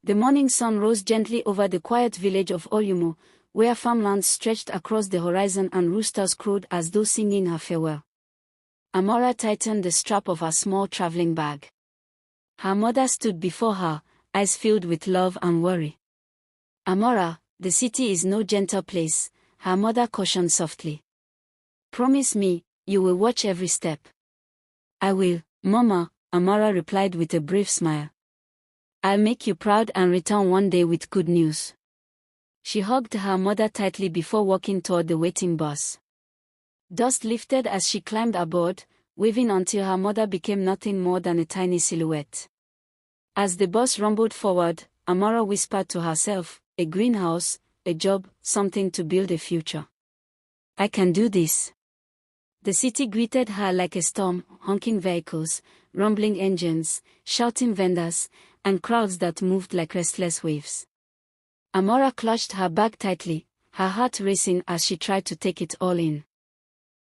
The morning sun rose gently over the quiet village of Olumo, where farmlands stretched across the horizon and roosters crowed as though singing her farewell. Amara tightened the strap of her small traveling bag. Her mother stood before her, eyes filled with love and worry. "Amara, the city is no gentle place," her mother cautioned softly. "Promise me, you will watch every step." "I will, Mama," Amara replied with a brave smile. "I'll make you proud and return one day with good news." She hugged her mother tightly before walking toward the waiting bus. Dust lifted as she climbed aboard, waving until her mother became nothing more than a tiny silhouette. As the bus rumbled forward, Amara whispered to herself, "A greenhouse, a job, something to build a future. I can do this." The city greeted her like a storm, honking vehicles, rumbling engines, shouting vendors, and crowds that moved like restless waves. Amara clutched her bag tightly, her heart racing as she tried to take it all in.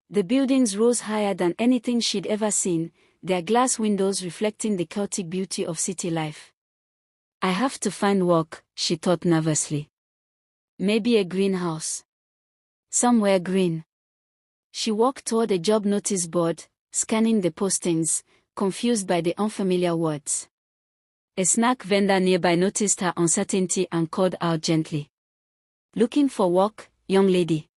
The buildings rose higher than anything she'd ever seen, their glass windows reflecting the chaotic beauty of city life. "I have to find work," she thought nervously. "Maybe a greenhouse. Somewhere green." She walked toward a job notice board, scanning the postings, confused by the unfamiliar words. A snack vendor nearby noticed her uncertainty and called out gently. "Looking for work, young lady?"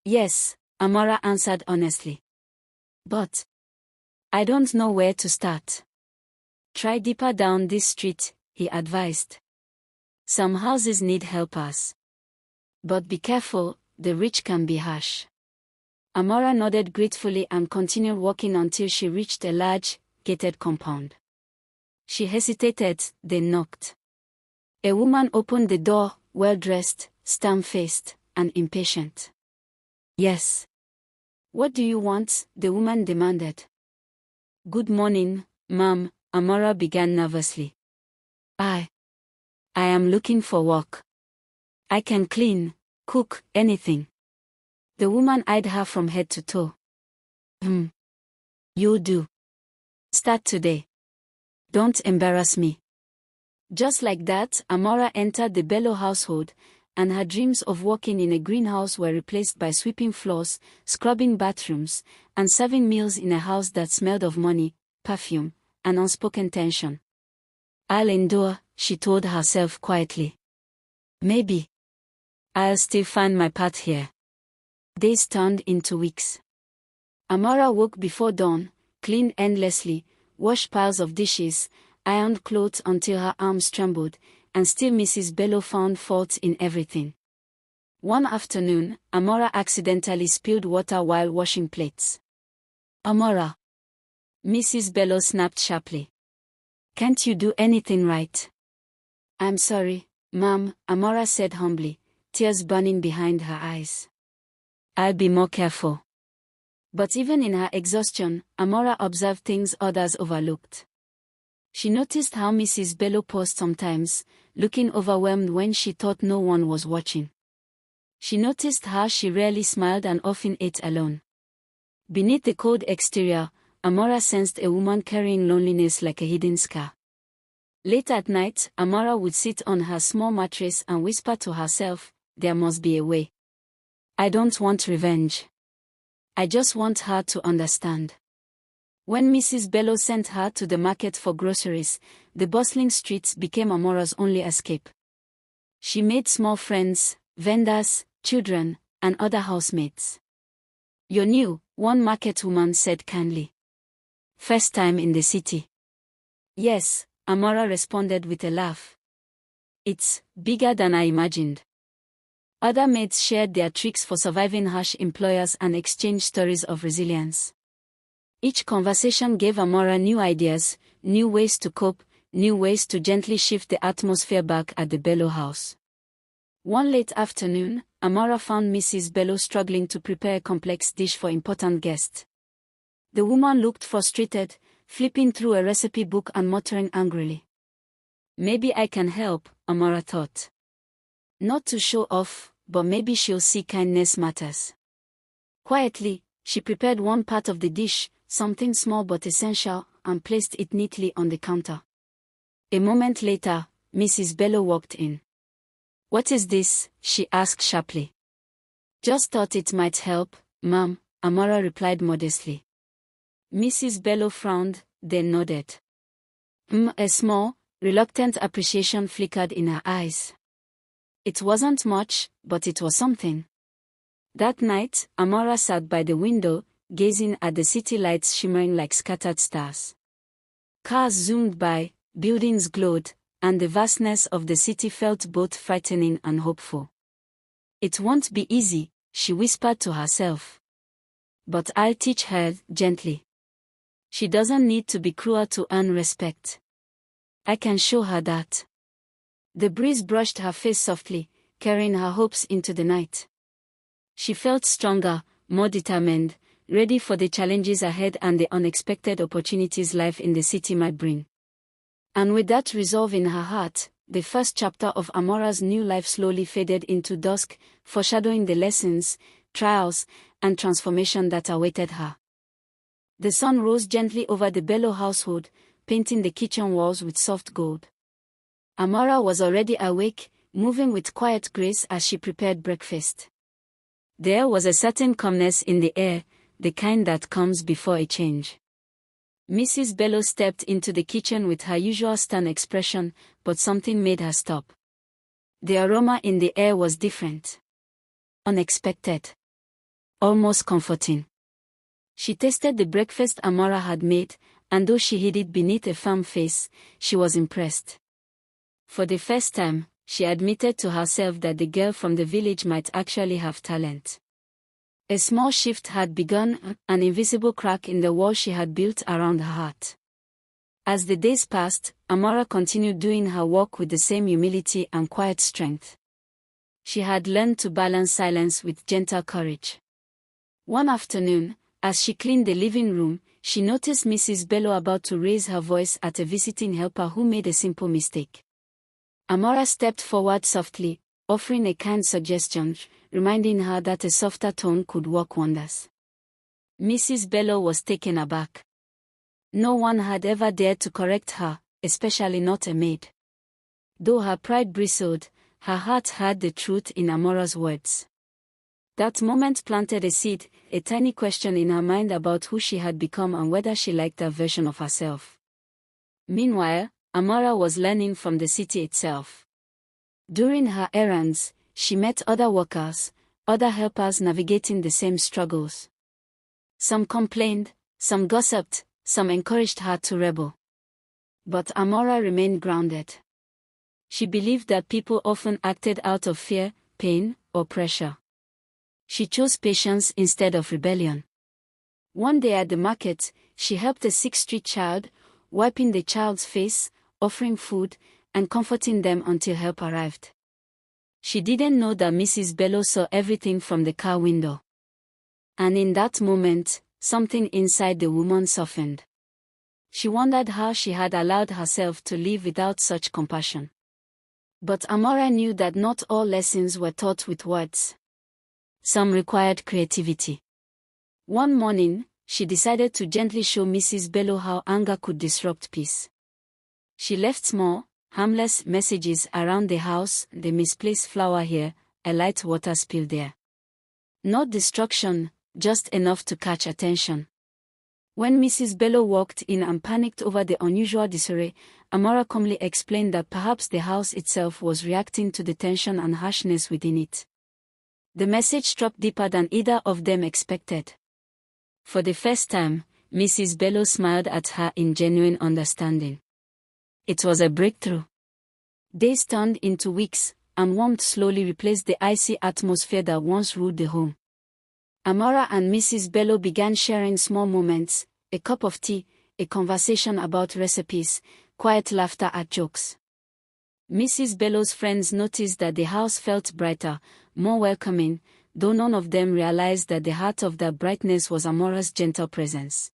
"Yes," Amara answered honestly. "But I don't know where to start." "Try deeper down this street," he advised. "Some houses need helpers. But be careful, the rich can be harsh." Amara nodded gratefully and continued walking until she reached a large, gated compound. She hesitated, then knocked. A woman opened the door, well-dressed, stern-faced, and impatient. "Yes." "What do you want?" the woman demanded. "Good morning, ma'am," Amara began nervously. I am looking for work. I can clean, cook, anything." The woman eyed her from head to toe. "You do. Start today. Don't embarrass me." Just like that, Amara entered the Bello household, and her dreams of working in a greenhouse were replaced by sweeping floors, scrubbing bathrooms, and serving meals in a house that smelled of money, perfume, and unspoken tension. "I'll endure," she told herself quietly. "Maybe I'll still find my path here." Days turned into weeks. Amara woke before dawn, cleaned endlessly, washed piles of dishes, ironed clothes until her arms trembled, and still Mrs. Bello found fault in everything. One afternoon, Amara accidentally spilled water while washing plates. "Amara!" Mrs. Bello snapped sharply. "Can't you do anything right?" "I'm sorry, ma'am," Amara said humbly, tears burning behind her eyes. "I'll be more careful." But even in her exhaustion, Amara observed things others overlooked. She noticed how Mrs. Bello paused sometimes, looking overwhelmed when she thought no one was watching. She noticed how she rarely smiled and often ate alone. Beneath the cold exterior, Amara sensed a woman carrying loneliness like a hidden scar. Late at night, Amara would sit on her small mattress and whisper to herself, "There must be a way. I don't want revenge. I just want her to understand." When Mrs. Bello sent her to the market for groceries, the bustling streets became Amara's only escape. She made small friends, vendors, children, and other housemates. "You're new," one market woman said kindly. "First time in the city?" "Yes," Amara responded with a laugh. "It's bigger than I imagined." Other maids shared their tricks for surviving harsh employers and exchanged stories of resilience. Each conversation gave Amara new ideas, new ways to cope, new ways to gently shift the atmosphere back at the Bello house. One late afternoon, Amara found Mrs. Bello struggling to prepare a complex dish for important guests. The woman looked frustrated, flipping through a recipe book and muttering angrily. "Maybe I can help," Amara thought. Not to show off, but maybe she'll see kindness matters. Quietly, she prepared one part of the dish, something small but essential, and placed it neatly on the counter. A moment later, Mrs. Bello walked in. "What is this?" she asked sharply. "Just thought it might help, ma'am," Amara replied modestly. Mrs. Bello frowned, then nodded. A small, reluctant appreciation flickered in her eyes. It wasn't much, but it was something. That night, Amara sat by the window, gazing at the city lights shimmering like scattered stars. Cars zoomed by, buildings glowed, and the vastness of the city felt both frightening and hopeful. "It won't be easy," she whispered to herself. "But I'll teach her, gently. She doesn't need to be cruel to earn respect. I can show her that." The breeze brushed her face softly, carrying her hopes into the night. She felt stronger, more determined, ready for the challenges ahead and the unexpected opportunities life in the city might bring. And with that resolve in her heart, the first chapter of Amara's new life slowly faded into dusk, foreshadowing the lessons, trials, and transformation that awaited her. The sun rose gently over the Bello household, painting the kitchen walls with soft gold. Amara was already awake, moving with quiet grace as she prepared breakfast. There was a certain calmness in the air, the kind that comes before a change. Mrs. Bello stepped into the kitchen with her usual stern expression, but something made her stop. The aroma in the air was different. Unexpected. Almost comforting. She tasted the breakfast Amara had made, and though she hid it beneath a firm face, she was impressed. For the first time, she admitted to herself that the girl from the village might actually have talent. A small shift had begun, an invisible crack in the wall she had built around her heart. As the days passed, Amara continued doing her work with the same humility and quiet strength. She had learned to balance silence with gentle courage. One afternoon, as she cleaned the living room, she noticed Mrs. Bello about to raise her voice at a visiting helper who made a simple mistake. Amara stepped forward softly, offering a kind suggestion, reminding her that a softer tone could work wonders. Mrs. Bello was taken aback. No one had ever dared to correct her, especially not a maid. Though her pride bristled, her heart heard the truth in Amara's words. That moment planted a seed, a tiny question in her mind about who she had become and whether she liked that version of herself. Meanwhile, Amara was learning from the city itself. During her errands, she met other workers, other helpers navigating the same struggles. Some complained, some gossiped, some encouraged her to rebel. But Amara remained grounded. She believed that people often acted out of fear, pain, or pressure. She chose patience instead of rebellion. One day at the market, she helped a sick street child, wiping the child's face, offering food, and comforting them until help arrived. She didn't know that Mrs. Bello saw everything from the car window. And in that moment, something inside the woman softened. She wondered how she had allowed herself to live without such compassion. But Amara knew that not all lessons were taught with words. Some required creativity. One morning, she decided to gently show Mrs. Bello how anger could disrupt peace. She left small, harmless messages around the house: the misplaced flower here, a light water spill there. Not destruction, just enough to catch attention. When Mrs. Bello walked in and panicked over the unusual disarray, Amara calmly explained that perhaps the house itself was reacting to the tension and harshness within it. The message struck deeper than either of them expected. For the first time, Mrs. Bello smiled at her in genuine understanding. It was a breakthrough. Days turned into weeks, and warmth slowly replaced the icy atmosphere that once ruled the home. Amara and Mrs. Bello began sharing small moments: a cup of tea, a conversation about recipes, quiet laughter at jokes. Mrs. Bello's friends noticed that the house felt brighter, more welcoming, though none of them realized that the heart of that brightness was Amara's gentle presence.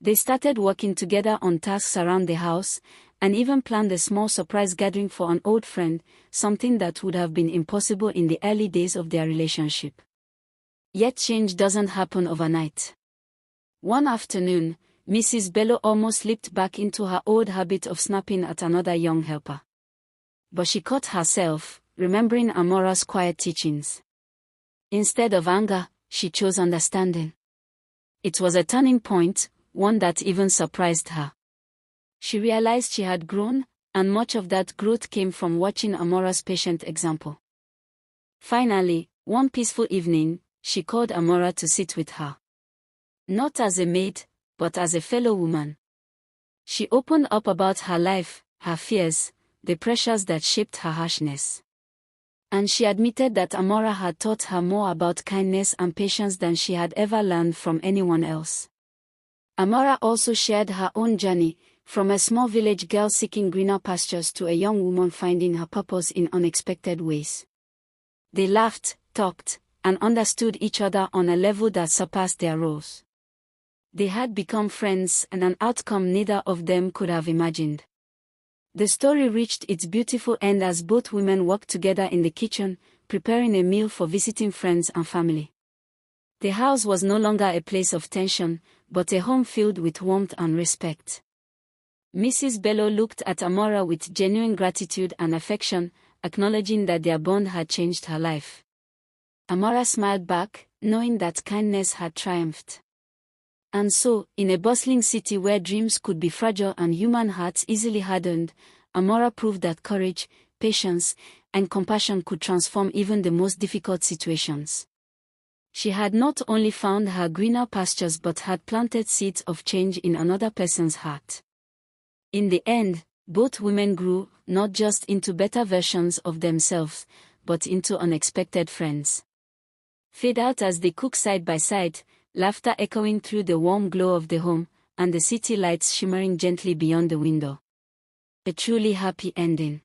They started working together on tasks around the house, and even planned a small surprise gathering for an old friend, something that would have been impossible in the early days of their relationship. Yet change doesn't happen overnight. One afternoon, Mrs. Bello almost slipped back into her old habit of snapping at another young helper. But she caught herself, remembering Amora's quiet teachings. Instead of anger, she chose understanding. It was a turning point, one that even surprised her. She realized she had grown, and much of that growth came from watching Amora's patient example. Finally, one peaceful evening, she called Amara to sit with her. Not as a maid, but as a fellow woman. She opened up about her life, her fears, the pressures that shaped her harshness. And she admitted that Amara had taught her more about kindness and patience than she had ever learned from anyone else. Amara also shared her own journey, from a small village girl seeking greener pastures to a young woman finding her purpose in unexpected ways. They laughed, talked, and understood each other on a level that surpassed their roles. They had become friends, and an outcome neither of them could have imagined. The story reached its beautiful end as both women worked together in the kitchen, preparing a meal for visiting friends and family. The house was no longer a place of tension, but a home filled with warmth and respect. Mrs. Bello looked at Amara with genuine gratitude and affection, acknowledging that their bond had changed her life. Amara smiled back, knowing that kindness had triumphed. And so, in a bustling city where dreams could be fragile and human hearts easily hardened, Amara proved that courage, patience, and compassion could transform even the most difficult situations. She had not only found her greener pastures but had planted seeds of change in another person's heart. In the end, both women grew, not just into better versions of themselves, but into unexpected friends. Fade out as they cook side by side, laughter echoing through the warm glow of the home, and the city lights shimmering gently beyond the window. A truly happy ending.